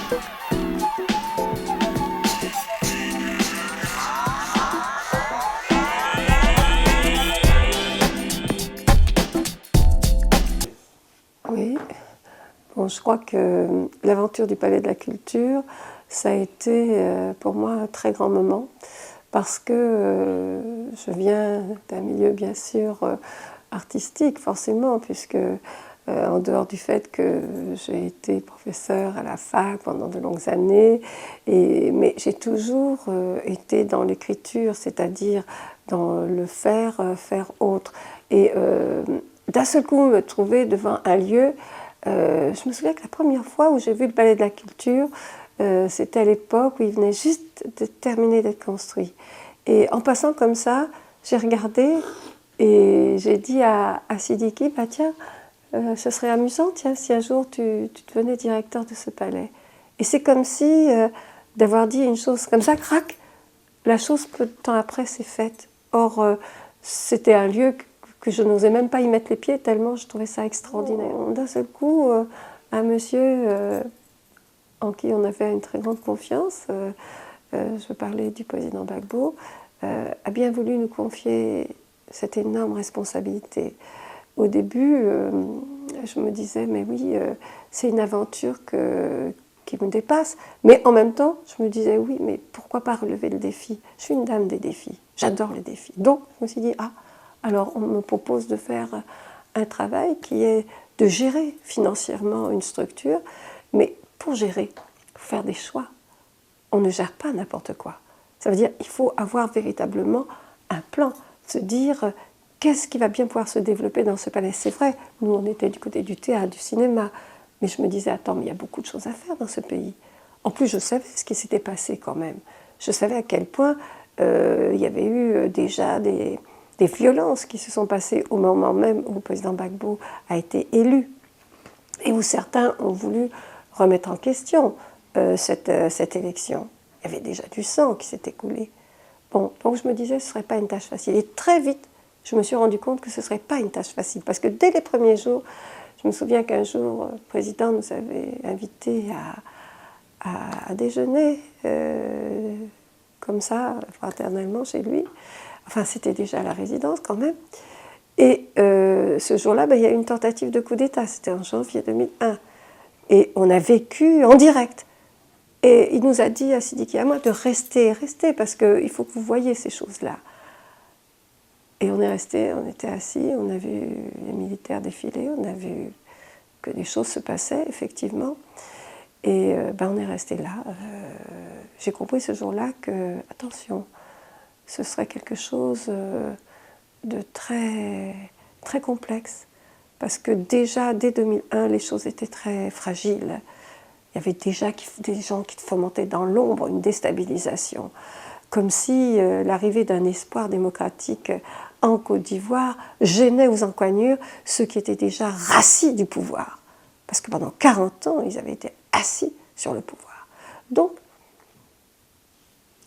Oui, bon, je crois que l'aventure du Palais de la Culture, ça a été pour moi un très grand moment, parce que je viens d'un milieu bien sûr artistique forcément, puisque en dehors du fait que j'ai été professeure à la fac pendant de longues années, mais j'ai toujours été dans l'écriture, c'est-à-dire dans le faire autre. Et d'un seul coup me trouver devant un lieu, je me souviens que la première fois où j'ai vu le Palais de la Culture, c'était à l'époque où il venait juste de terminer d'être construit. Et en passant comme ça, j'ai regardé et j'ai dit à Sidiki, bah tiens, ce serait amusant, tiens, si un jour tu devenais directeur de ce palais. Et c'est comme si, d'avoir dit une chose comme ça, crac, la chose peu de temps après s'est faite. Or, c'était un lieu que je n'osais même pas y mettre les pieds, tellement je trouvais ça extraordinaire. D'un seul coup, un monsieur en qui on avait une très grande confiance, je veux parler du président Gbagbo, a bien voulu nous confier cette énorme responsabilité. Au début, je me disais, mais oui, c'est une aventure qui me dépasse. Mais en même temps, je me disais, oui, mais pourquoi pas relever le défi? Je suis une dame des défis, j'adore les défis. Donc, je me suis dit, ah, alors on me propose de faire un travail qui est de gérer financièrement une structure, mais pour gérer, il faut faire des choix. On ne gère pas n'importe quoi. Ça veut dire qu'il faut avoir véritablement un plan, se dire qu'est-ce qui va bien pouvoir se développer dans ce palais. C'est vrai, nous on était du côté du théâtre, du cinéma, mais je me disais, attends, mais il y a beaucoup de choses à faire dans ce pays. En plus, je savais ce qui s'était passé quand même. Je savais à quel point il y avait eu déjà des violences qui se sont passées au moment même où le président Gbagbo a été élu, et où certains ont voulu remettre en question cette élection. Il y avait déjà du sang qui s'était coulé. Bon, donc je me disais, ce ne serait pas une tâche facile. Et très vite, je me suis rendu compte que ce ne serait pas une tâche facile. Parce que dès les premiers jours, je me souviens qu'un jour, le président nous avait invités à déjeuner, comme ça, fraternellement, chez lui. Enfin, c'était déjà à la résidence quand même. Et ce jour-là, il y a eu une tentative de coup d'État. C'était en janvier 2001. Et on a vécu en direct. Et il nous a dit à Sidiki et à moi de rester, parce qu'il faut que vous voyiez ces choses-là. Et on est resté, on était assis, on a vu les militaires défiler, on a vu que des choses se passaient, effectivement. Et on est resté là. J'ai compris ce jour-là que, attention, ce serait quelque chose de très, très complexe. Parce que déjà, dès 2001, les choses étaient très fragiles. Il y avait déjà des gens qui fomentaient dans l'ombre une déstabilisation. Comme si l'arrivée d'un espoir démocratique en Côte d'Ivoire gênait aux encoignures ceux qui étaient déjà rassis du pouvoir. Parce que pendant 40 ans, ils avaient été assis sur le pouvoir. Donc,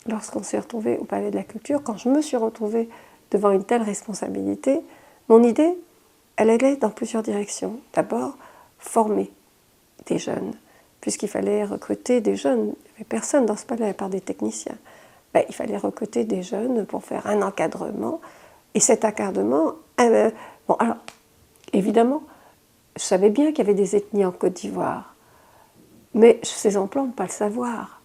lorsqu'on s'est retrouvé au Palais de la Culture, quand je me suis retrouvée devant une telle responsabilité, mon idée, elle allait dans plusieurs directions. D'abord, former des jeunes, puisqu'il fallait recruter des jeunes. Il n'y avait personne dans ce palais à part des techniciens. Il fallait recruter des jeunes pour faire un encadrement. Et cet encadrement, bon, alors, évidemment, je savais bien qu'il y avait des ethnies en Côte d'Ivoire, mais je faisais semblant de ne pas le savoir.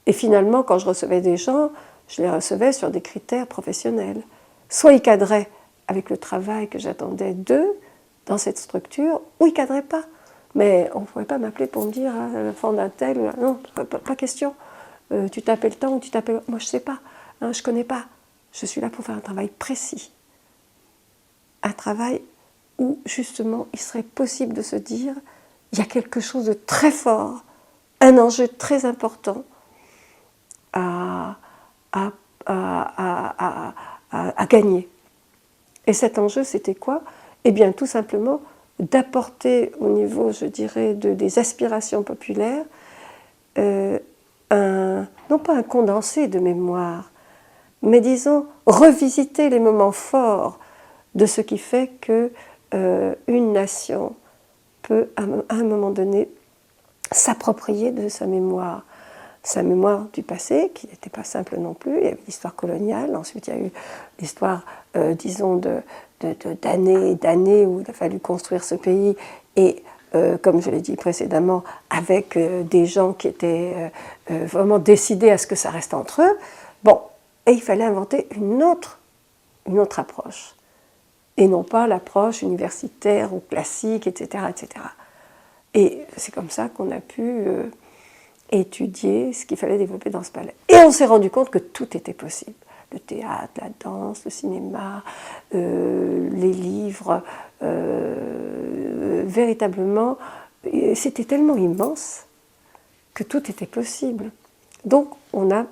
Et finalement, quand je recevais des gens, je les recevais sur des critères professionnels. Soit ils cadraient avec le travail que j'attendais d'eux dans cette structure, ou ils ne cadraient pas. Mais on ne pouvait pas m'appeler pour me dire l'enfant d'un tel, non, pas question. Tu t'appelles tant ou tu t'appelles. Moi, je ne sais pas, je ne connais pas. Je suis là pour faire un travail précis. Un travail où, justement, il serait possible de se dire il y a quelque chose de très fort, un enjeu très important à gagner. Et cet enjeu, c'était quoi? Eh bien, tout simplement, d'apporter au niveau, je dirais, des aspirations populaires, non pas un condensé de mémoire, mais disons, revisiter les moments forts de ce qui fait que une nation peut, à un moment donné, s'approprier de sa mémoire du passé, qui n'était pas simple non plus. Il y avait l'histoire coloniale, ensuite il y a eu l'histoire, disons, d'années et d'années où il a fallu construire ce pays, et comme je l'ai dit précédemment, avec des gens qui étaient vraiment décidés à ce que ça reste entre eux. Bon, et il fallait inventer une autre approche, et non pas l'approche universitaire ou classique, etc., etc. Et c'est comme ça qu'on a pu étudier ce qu'il fallait développer dans ce palais. Et on s'est rendu compte que tout était possible. Le théâtre, la danse, le cinéma, les livres, véritablement, c'était tellement immense que tout était possible. Donc on a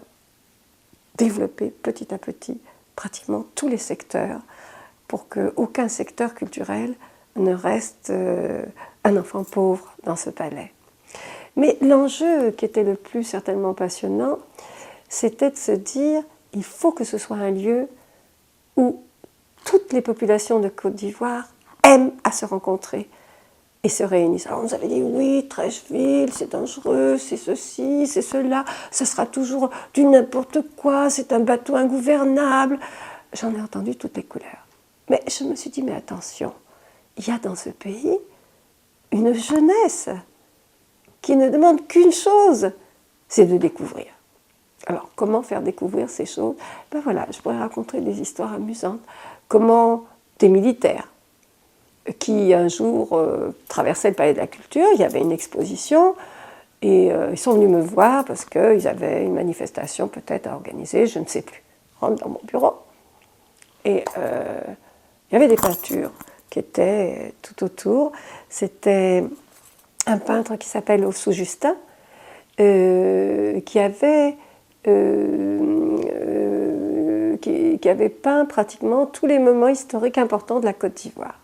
développé petit à petit pratiquement tous les secteurs pour qu'aucun secteur culturel ne reste un enfant pauvre dans ce palais. Mais l'enjeu qui était le plus certainement passionnant, c'était de se dire, il faut que ce soit un lieu où toutes les populations de Côte d'Ivoire aiment à se rencontrer et se réunissent. Alors on nous avait dit, oui, Treichville, c'est dangereux, c'est ceci, c'est cela, ça sera toujours du n'importe quoi, c'est un bateau ingouvernable. J'en ai entendu toutes les couleurs. Mais je me suis dit, mais attention, il y a dans ce pays une jeunesse qui ne demande qu'une chose, c'est de découvrir. Alors, comment faire découvrir ces choses? Ben voilà, je pourrais raconter des histoires amusantes. Comment des militaires qui un jour traversaient le Palais de la Culture, il y avait une exposition, et ils sont venus me voir parce qu'ils avaient une manifestation peut-être à organiser, je ne sais plus. Je rentre dans mon bureau, et il y avait des peintures qui étaient tout autour. C'était un peintre qui s'appelle Ossou-Justin, qui avait peint pratiquement tous les moments historiques importants de la Côte d'Ivoire.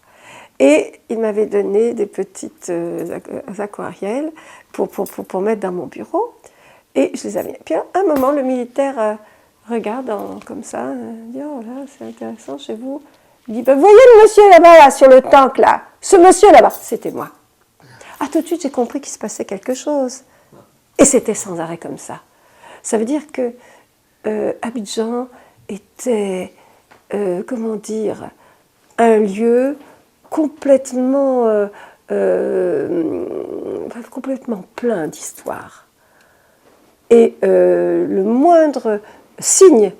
Et il m'avait donné des petites aquarelles pour mettre dans mon bureau, et je les avais mis. Puis à un moment, le militaire regarde comme ça, dit « Oh là, c'est intéressant chez vous ». Il dit ben, « Voyez le monsieur là-bas, là, sur le tank, là, ce monsieur là-bas ». C'était moi. Ah, tout de suite, j'ai compris qu'il se passait quelque chose. Et c'était sans arrêt comme ça. Ça veut dire que Abidjan était, comment dire, un lieu complètement plein d'histoire. Et le moindre signe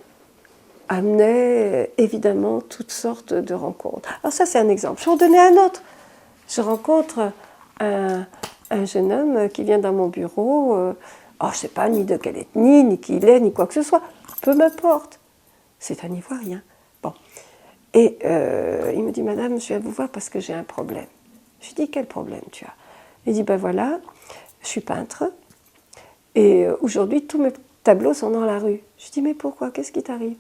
amenait évidemment toutes sortes de rencontres. Alors ça, c'est un exemple. Je vais en donner un autre. Je rencontre un jeune homme qui vient dans mon bureau, je ne sais pas ni de quelle ethnie, ni qui il est, ni quoi que ce soit, peu m'importe. C'est un Ivoirien. Bon. Et il me dit, madame, je viens vous voir parce que j'ai un problème. Je lui dis, quel problème tu as? Il dit, ben voilà, je suis peintre, et aujourd'hui, tous mes tableaux sont dans la rue. Je lui dis, mais pourquoi? Qu'est-ce qui t'arrive?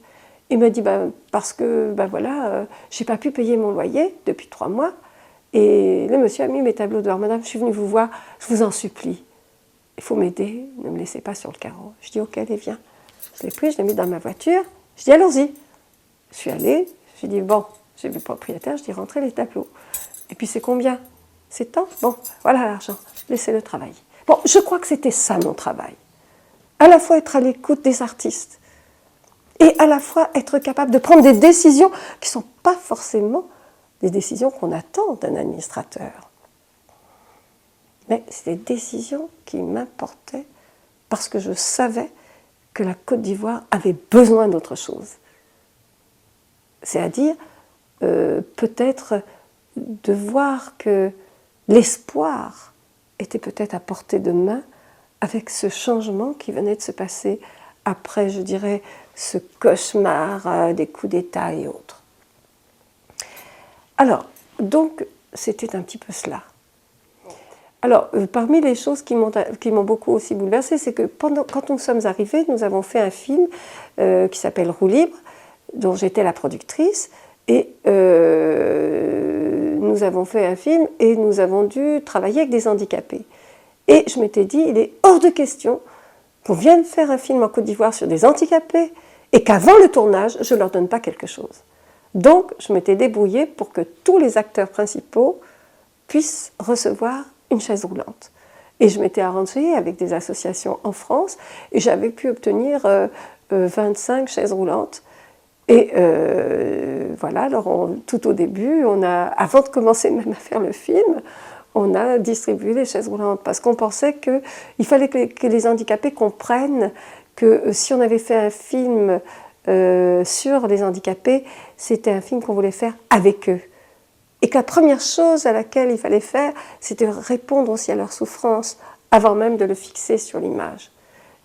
Il me dit, ben, parce que, ben voilà, je n'ai pas pu payer mon loyer depuis 3 mois, et le monsieur a mis mes tableaux dehors. Madame, je suis venue vous voir, je vous en supplie. Il faut m'aider, ne me laissez pas sur le carreau. Je dis, ok, allez, viens. Je l'ai pris, je l'ai mis dans ma voiture. Je dis, allons-y. Je suis allée, j'ai dit, bon, j'ai vu le propriétaire, je dis, rentrez les tableaux. Et puis, c'est combien? C'est tant? Bon, voilà l'argent, laissez-le travailler. Bon, je crois que c'était ça mon travail. À la fois être à l'écoute des artistes, et à la fois être capable de prendre des décisions qui ne sont pas forcément des décisions qu'on attend d'un administrateur. Mais c'est des décisions qui m'importaient parce que je savais que la Côte d'Ivoire avait besoin d'autre chose. C'est-à-dire, peut-être de voir que l'espoir était peut-être à portée de main avec ce changement qui venait de se passer après, je dirais, ce cauchemar des coups d'État et autres. Alors, donc, c'était un petit peu cela. Alors, parmi les choses qui m'ont beaucoup aussi bouleversée, c'est que quand nous sommes arrivés, nous avons fait un film qui s'appelle Roue libre, dont j'étais la productrice, et nous avons fait un film et nous avons dû travailler avec des handicapés. Et je m'étais dit, il est hors de question qu'on vienne faire un film en Côte d'Ivoire sur des handicapés et qu'avant le tournage, je ne leur donne pas quelque chose. Donc, je m'étais débrouillée pour que tous les acteurs principaux puissent recevoir une chaise roulante. Et je m'étais arrangée avec des associations en France et j'avais pu obtenir 25 chaises roulantes. Et voilà, alors tout au début, avant de commencer même à faire le film, on a distribué les chaises roulantes parce qu'on pensait qu'il fallait que les handicapés comprennent que si on avait fait un film sur les handicapés, c'était un film qu'on voulait faire avec eux. Et que la première chose à laquelle il fallait faire, c'était répondre aussi à leur souffrance avant même de le fixer sur l'image.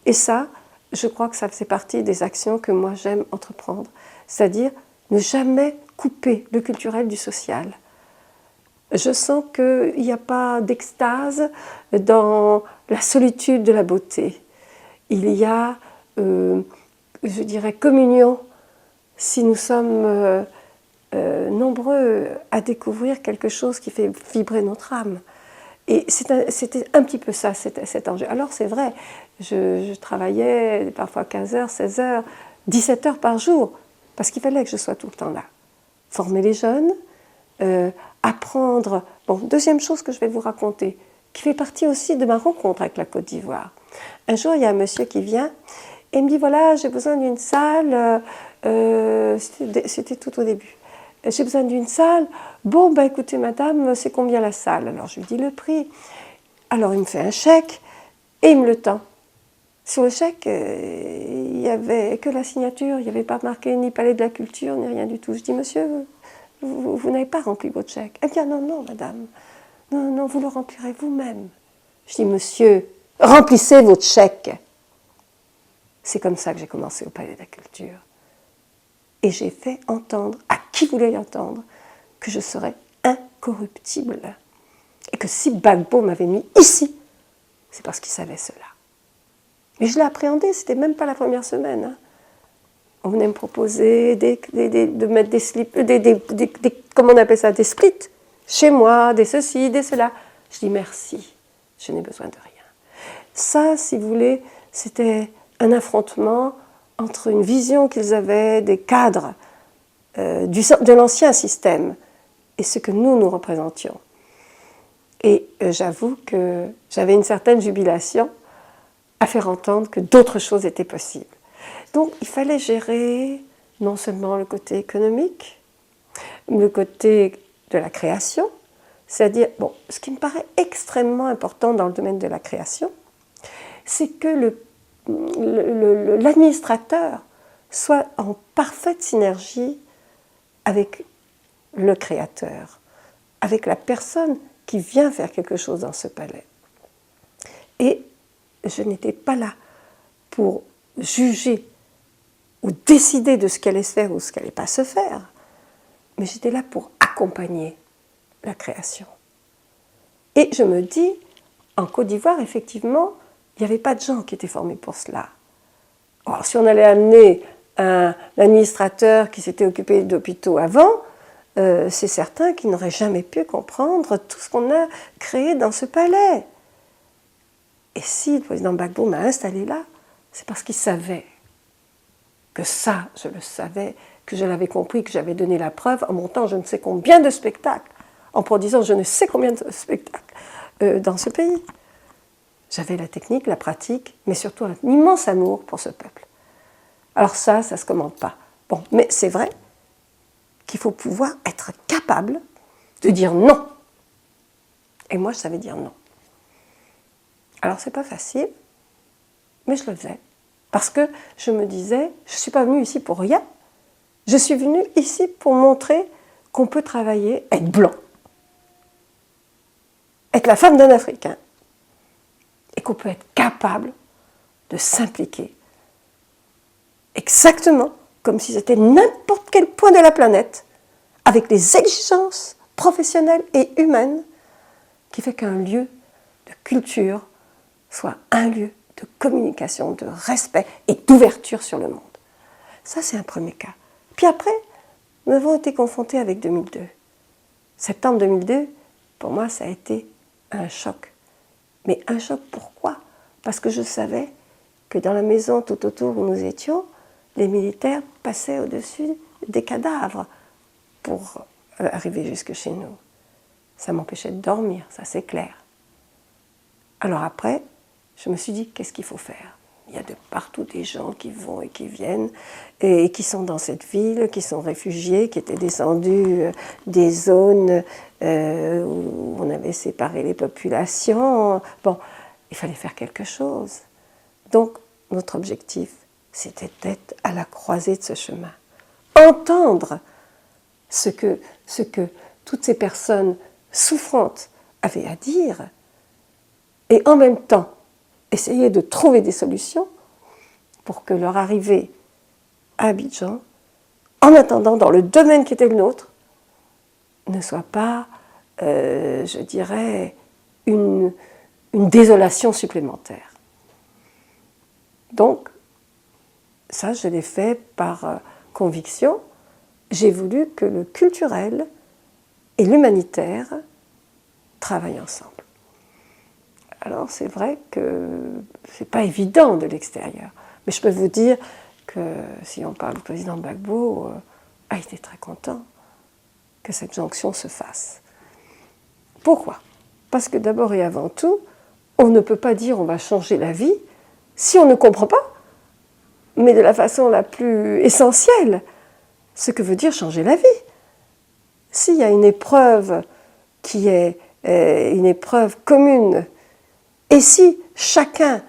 Et ça, je crois que ça faisait partie des actions que moi j'aime entreprendre. C'est-à-dire ne jamais couper le culturel du social. Je sens qu'il n'y a pas d'extase dans la solitude de la beauté. Il y a, je dirais, communion si nous sommes nombreux à découvrir quelque chose qui fait vibrer notre âme. Et c'était un petit peu ça, cet enjeu. Alors c'est vrai, je travaillais parfois 15 heures, 16 heures, 17 heures par jour, parce qu'il fallait que je sois tout le temps là. Former les jeunes, apprendre... Bon, deuxième chose que je vais vous raconter, qui fait partie aussi de ma rencontre avec la Côte d'Ivoire. Un jour, il y a un monsieur qui vient et me dit, voilà, j'ai besoin d'une salle, c'était tout au début. J'ai besoin d'une salle. Bon, ben écoutez, madame, c'est combien la salle? Alors je lui dis le prix. Alors il me fait un chèque et il me le tend. Sur le chèque, il n'y avait que la signature, il n'y avait pas marqué ni Palais de la Culture, ni rien du tout. Je dis, monsieur, vous n'avez pas rempli votre chèque. Elle dit, ah non, non, madame, non, non, vous le remplirez vous-même. Je dis, monsieur, remplissez votre chèque. C'est comme ça que j'ai commencé au Palais de la Culture. Et j'ai fait entendre à qui voulait entendre que je serais incorruptible. Et que si Gbagbo m'avait mis ici, c'est parce qu'il savait cela. Mais je l'ai appréhendé, c'était même pas la première semaine. Hein. On venait me proposer de mettre des slips, comment on appelle ça, des splits, chez moi, des ceci, des cela. Je dis merci, je n'ai besoin de rien. Ça, si vous voulez, c'était un affrontement entre une vision qu'ils avaient des cadres de l'ancien système et ce que nous représentions. Et j'avoue que j'avais une certaine jubilation à faire entendre que d'autres choses étaient possibles. Donc il fallait gérer non seulement le côté économique, le côté de la création, c'est-à-dire, bon, ce qui me paraît extrêmement important dans le domaine de la création, c'est que l'administrateur soit en parfaite synergie avec le créateur, avec la personne qui vient faire quelque chose dans ce palais. Et je n'étais pas là pour juger ou décider de ce qui allait se faire ou ce qui n'allait pas se faire, mais j'étais là pour accompagner la création. Et je me dis, en Côte d'Ivoire, effectivement, il n'y avait pas de gens qui étaient formés pour cela. Alors, si on allait amener un administrateur qui s'était occupé d'hôpitaux avant, c'est certain qu'il n'aurait jamais pu comprendre tout ce qu'on a créé dans ce palais. Et si le président Gbagbo m'a installé là, c'est parce qu'il savait que ça, je le savais, que je l'avais compris, que j'avais donné la preuve en montant je ne sais combien de spectacles, en produisant je ne sais combien de spectacles dans ce pays. J'avais la technique, la pratique, mais surtout un immense amour pour ce peuple. Alors ça ne se commande pas. Bon, mais c'est vrai qu'il faut pouvoir être capable de dire non. Et moi, je savais dire non. Alors, c'est pas facile, mais je le faisais. Parce que je me disais, je ne suis pas venue ici pour rien. Je suis venue ici pour montrer qu'on peut travailler, être blanc, être la femme d'un Africain, et qu'on peut être capable de s'impliquer exactement comme si c'était n'importe quel point de la planète, avec les exigences professionnelles et humaines qui fait qu'un lieu de culture soit un lieu de communication, de respect et d'ouverture sur le monde. Ça, c'est un premier cas. Puis après, nous avons été confrontés avec 2002. Septembre 2002, pour moi, ça a été un choc. Mais un choc, pourquoi? Parce que je savais que dans la maison tout autour où nous étions, les militaires passaient au-dessus des cadavres pour arriver jusque chez nous. Ça m'empêchait de dormir, ça c'est clair. Alors après, je me suis dit, qu'est-ce qu'il faut faire? Il y a de partout des gens qui vont et qui viennent, et qui sont dans cette ville, qui sont réfugiés, qui étaient descendus des zones où on avait séparé les populations. Bon, il fallait faire quelque chose. Donc, notre objectif, c'était d'être à la croisée de ce chemin. Entendre ce que toutes ces personnes souffrantes avaient à dire, et en même temps, essayer de trouver des solutions pour que leur arrivée à Abidjan, en attendant, dans le domaine qui était le nôtre, ne soit pas, je dirais, une désolation supplémentaire. Donc, ça, je l'ai fait par conviction. J'ai voulu que le culturel et l'humanitaire travaillent ensemble. Alors, c'est vrai que ce n'est pas évident de l'extérieur. Mais je peux vous dire que si on parle du président Gbagbo, a été très content que cette jonction se fasse. Pourquoi? Parce que d'abord et avant tout, on ne peut pas dire on va changer la vie si on ne comprend pas, mais de la façon la plus essentielle, ce que veut dire changer la vie. S'il y a une épreuve qui est une épreuve commune, et si chacun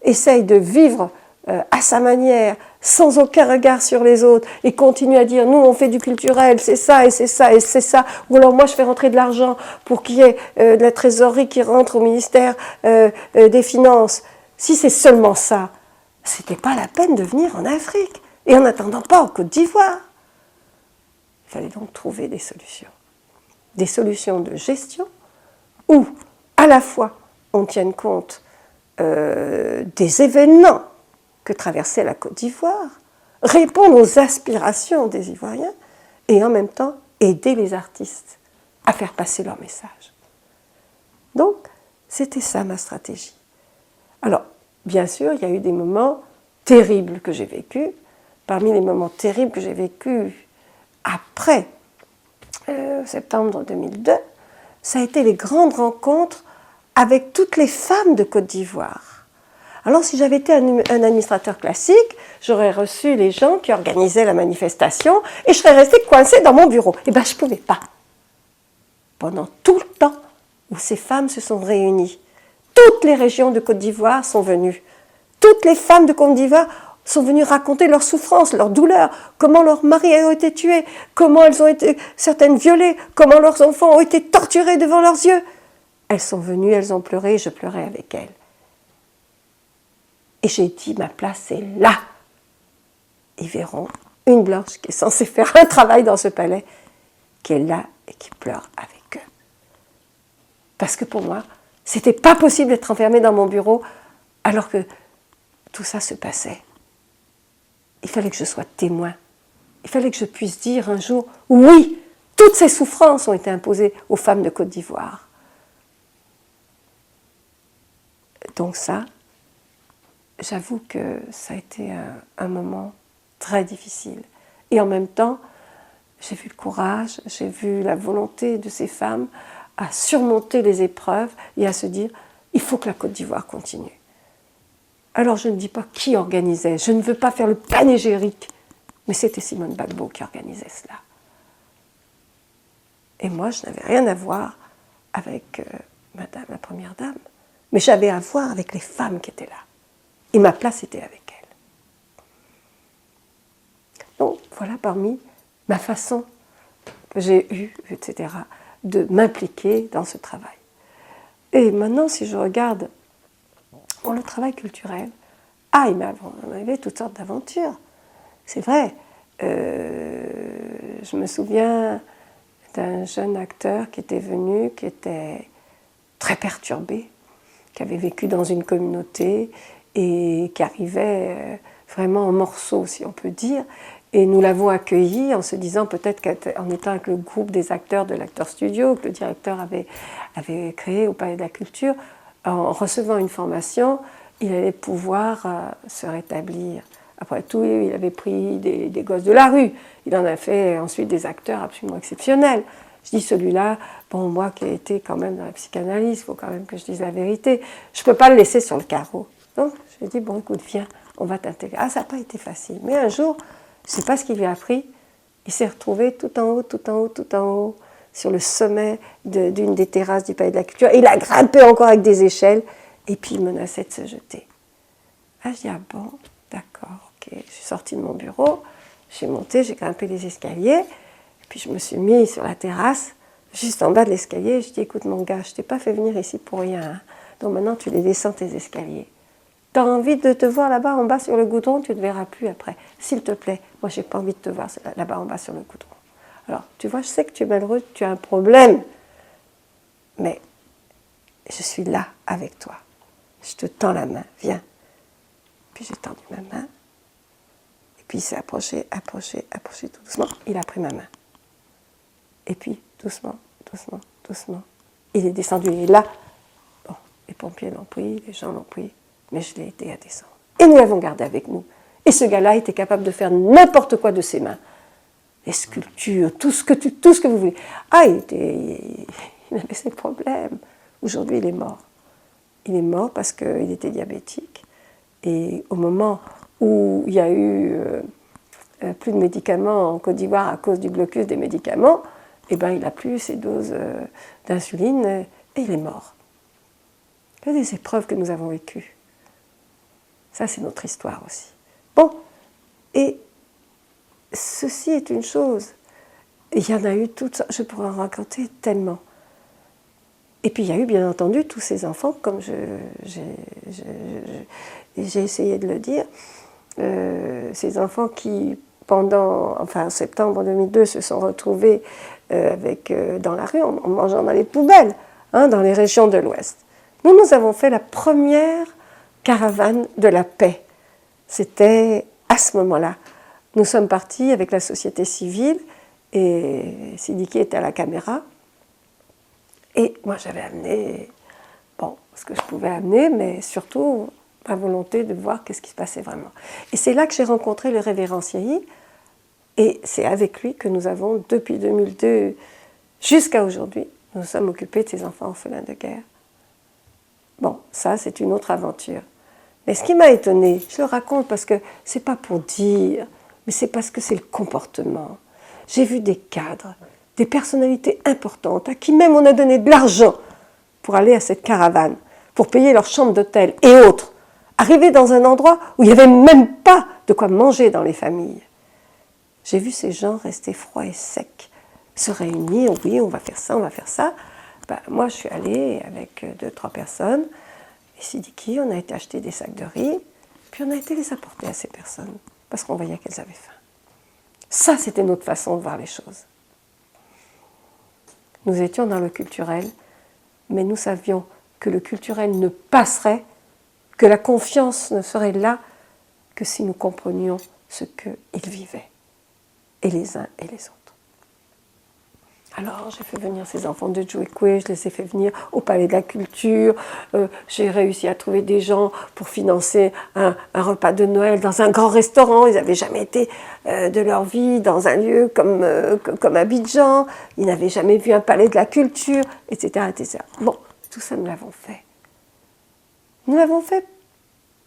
essaye de vivre à sa manière, sans aucun regard sur les autres, et continue à dire, nous on fait du culturel, c'est ça, et c'est ça, et c'est ça, ou alors moi je fais rentrer de l'argent pour qu'il y ait de la trésorerie qui rentre au ministère des Finances. Si c'est seulement ça, c'était pas la peine de venir en Afrique, et en attendant pas en Côte d'Ivoire. Il fallait donc trouver des solutions de gestion, où à la fois on tienne compte des événements que traversait la Côte d'Ivoire, répondre aux aspirations des Ivoiriens et en même temps aider les artistes à faire passer leur message. Donc, c'était ça ma stratégie. Alors, bien sûr, il y a eu des moments terribles que j'ai vécus. Parmi les moments terribles que j'ai vécus après septembre 2002, ça a été les grandes rencontres avec toutes les femmes de Côte d'Ivoire. Alors, si j'avais été un administrateur classique, j'aurais reçu les gens qui organisaient la manifestation et je serais restée coincée dans mon bureau. Eh bien, je ne pouvais pas. Pendant tout le temps où ces femmes se sont réunies, toutes les régions de Côte d'Ivoire sont venues. Toutes les femmes de Côte d'Ivoire sont venues raconter leurs souffrances, leurs douleurs, comment leurs maris ont été tués, comment elles ont été, certaines violées, comment leurs enfants ont été torturés devant leurs yeux. Elles sont venues, elles ont pleuré, je pleurais avec elles. Et j'ai dit, ma place est là. Ils verront une blanche qui est censée faire un travail dans ce palais, qui est là et qui pleure avec eux. Parce que pour moi, c'était pas possible d'être enfermée dans mon bureau alors que tout ça se passait. Il fallait que je sois témoin. Il fallait que je puisse dire un jour, oui, toutes ces souffrances ont été imposées aux femmes de Côte d'Ivoire. Donc ça, j'avoue que ça a été un moment très difficile. Et en même temps, j'ai vu le courage, j'ai vu la volonté de ces femmes à surmonter les épreuves et à se dire, il faut que la Côte d'Ivoire continue. Alors je ne dis pas qui organisait, je ne veux pas faire le panégyrique, mais c'était Simone Gbagbo qui organisait cela. Et moi, je n'avais rien à voir avec Madame la Première Dame, mais j'avais à voir avec les femmes qui étaient là. Et ma place était avec elles. Donc voilà parmi ma façon que j'ai eue, etc., de m'impliquer dans ce travail. Et maintenant, si je regarde pour le travail culturel, il m'avait toutes sortes d'aventures. C'est vrai. Je me souviens d'un jeune acteur qui était venu, qui était très perturbé, qui avait vécu dans une communauté et qui arrivait vraiment en morceaux, si on peut dire. Et nous l'avons accueilli en se disant peut-être qu'en étant avec le groupe des acteurs de l'Acteur Studio, que le directeur avait créé au Palais de la Culture, en recevant une formation, il allait pouvoir se rétablir. Après tout, il avait pris des gosses de la rue. Il en a fait ensuite des acteurs absolument exceptionnels. Je dis celui-là, bon, moi qui ai été quand même dans la psychanalyse, il faut quand même que je dise la vérité. Je ne peux pas le laisser sur le carreau. Donc, je lui ai dit, bon, écoute, viens, on va t'intégrer. Ah, ça n'a pas été facile. Mais un jour, je ne sais pas ce qu'il lui a appris, il s'est retrouvé tout en haut, tout en haut, tout en haut, sur le sommet d'une des terrasses du Palais de la Culture. Et il a grimpé encore avec des échelles, et puis il menaçait de se jeter. Ah, je dis, ah bon, d'accord, ok. Je suis sortie de mon bureau, j'ai monté, j'ai grimpé les escaliers, puis je me suis mis sur la terrasse, juste en bas de l'escalier, je dis, écoute mon gars, je t'ai pas fait venir ici pour rien, hein. Donc maintenant tu les descends tes escaliers. Tu as envie de te voir là-bas en bas sur le goudron, tu ne te verras plus après. S'il te plaît, moi j'ai pas envie de te voir là-bas en bas sur le goudron. Alors, tu vois, je sais que tu es malheureux, tu as un problème, mais je suis là avec toi. Je te tends la main, viens. Puis j'ai tendu ma main, et puis il s'est approché, approché, approché tout doucement. Il a pris ma main. Et puis, doucement, doucement, doucement, il est descendu. Il est là. Bon, les pompiers l'ont pris, les gens l'ont pris, mais je l'ai aidé à descendre. Et nous l'avons gardé avec nous. Et ce gars-là était capable de faire n'importe quoi de ses mains. Les sculptures, tout ce que vous voulez. Ah, il avait ses problèmes. Aujourd'hui, il est mort. Il est mort parce qu'il était diabétique. Et au moment où il y a eu plus de médicaments en Côte d'Ivoire à cause du blocus des médicaments, eh ben, il n'a plus ses doses d'insuline et il est mort. C'est des épreuves que nous avons vécues. Ça, c'est notre histoire aussi. Bon, et ceci est une chose. Il y en a eu toutes, je pourrais en raconter tellement. Et puis il y a eu bien entendu tous ces enfants, comme j'ai essayé de le dire, ces enfants qui, en septembre 2002, se sont retrouvés dans la rue en mangeant dans les poubelles, hein, dans les régions de l'Ouest. Nous avons fait la première caravane de la paix. C'était à ce moment-là. Nous sommes partis avec la société civile et Sidiki était à la caméra. Et moi, j'avais amené, ce que je pouvais amener, mais surtout ma volonté de voir qu'est-ce qui se passait vraiment. Et c'est là que j'ai rencontré le révérend Siayi, et c'est avec lui que nous avons, depuis 2002 jusqu'à aujourd'hui, nous sommes occupés de ces enfants orphelins de guerre. Bon, ça, c'est une autre aventure. Mais ce qui m'a étonnée, je le raconte parce que c'est pas pour dire, mais c'est parce que c'est le comportement. J'ai vu des cadres, des personnalités importantes, à qui même on a donné de l'argent pour aller à cette caravane, pour payer leur chambre d'hôtel et autres, arriver dans un endroit où il n'y avait même pas de quoi manger dans les familles. J'ai vu ces gens rester froids et secs, se réunir, oui, on va faire ça, on va faire ça. Moi, je suis allée avec 2-3 personnes, et Sidiki, on a été acheter des sacs de riz, puis on a été les apporter à ces personnes, parce qu'on voyait qu'elles avaient faim. Ça, c'était notre façon de voir les choses. Nous étions dans le culturel, mais nous savions que le culturel ne passerait, que la confiance ne serait là que si nous comprenions ce qu'ils vivaient, et les uns et les autres. Alors, j'ai fait venir ces enfants de Djouekoué, je les ai fait venir au Palais de la Culture, j'ai réussi à trouver des gens pour financer un repas de Noël dans un grand restaurant, ils n'avaient jamais été de leur vie dans un lieu comme Abidjan, ils n'avaient jamais vu un Palais de la Culture, etc., etc. Bon, tout ça, nous l'avons fait. Nous l'avons fait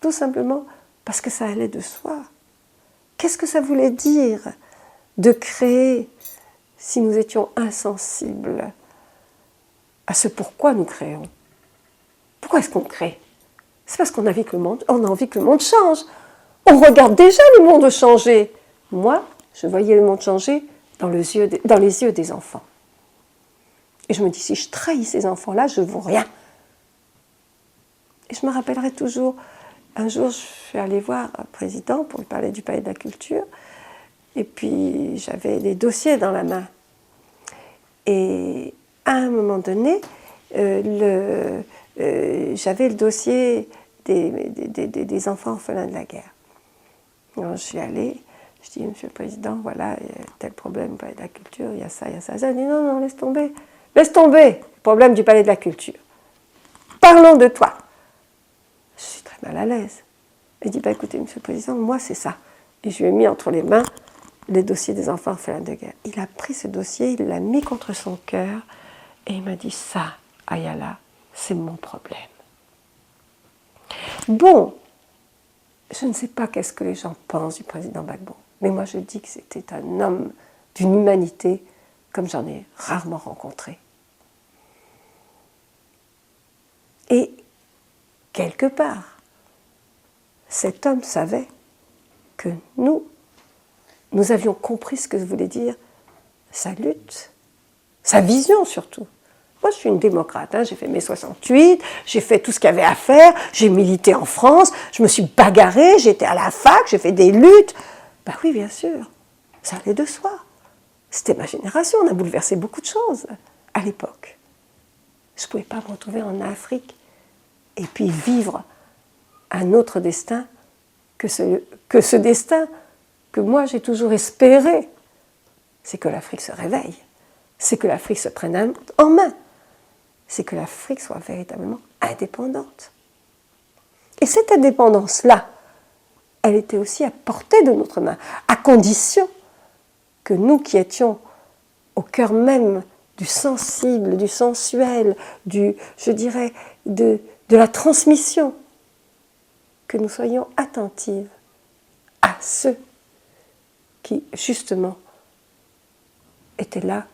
tout simplement parce que ça allait de soi. Qu'est-ce que ça voulait dire de créer si nous étions insensibles à ce pourquoi nous créons? Pourquoi est-ce qu'on crée? C'est parce qu'on a envie que le monde change. On regarde déjà le monde changer. Moi, je voyais le monde changer dans les yeux des enfants. Et je me dis, si je trahis ces enfants-là, je ne vaux rien. Et je me rappellerai toujours, un jour, je suis allée voir un président pour lui parler du Palais de la Culture, et puis j'avais des dossiers dans la main. Et à un moment donné, j'avais le dossier des enfants orphelins de la guerre. Alors, je suis allée, je dis, Monsieur le Président, voilà, il y a tel problème au Palais de la Culture, il y a ça, il y a ça. Il dit, non, non, laisse tomber, le problème du Palais de la Culture. Parlons de toi. Je suis très mal à l'aise. Il dit, écoutez, Monsieur le Président, moi, c'est ça. Et je lui ai mis entre les mains les dossiers des enfants orphelins de guerre. Il a pris ce dossier, il l'a mis contre son cœur et il m'a dit ça, Ayala, c'est mon problème. Bon, je ne sais pas qu'est-ce que les gens pensent du président Gbagbo, mais moi je dis que c'était un homme d'une humanité comme j'en ai rarement rencontré. Et quelque part, cet homme savait que nous avions compris ce que voulait dire sa lutte, sa vision surtout. Moi, je suis une démocrate, hein, j'ai fait mai 68, j'ai fait tout ce qu'il y avait à faire, j'ai milité en France, je me suis bagarrée, j'étais à la fac, j'ai fait des luttes. Ben oui, bien sûr, ça allait de soi. C'était ma génération, on a bouleversé beaucoup de choses à l'époque. Je ne pouvais pas me retrouver en Afrique et puis vivre un autre destin que ce destin que moi j'ai toujours espéré. C'est que l'Afrique se réveille, c'est que l'Afrique se prenne en main, c'est que l'Afrique soit véritablement indépendante. Et cette indépendance-là, elle était aussi à portée de notre main, à condition que nous qui étions au cœur même du sensible, du sensuel, je dirais, de la transmission, que nous soyons attentives à ceux qui, justement, étaient là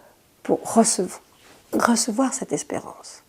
pour recevoir cette espérance.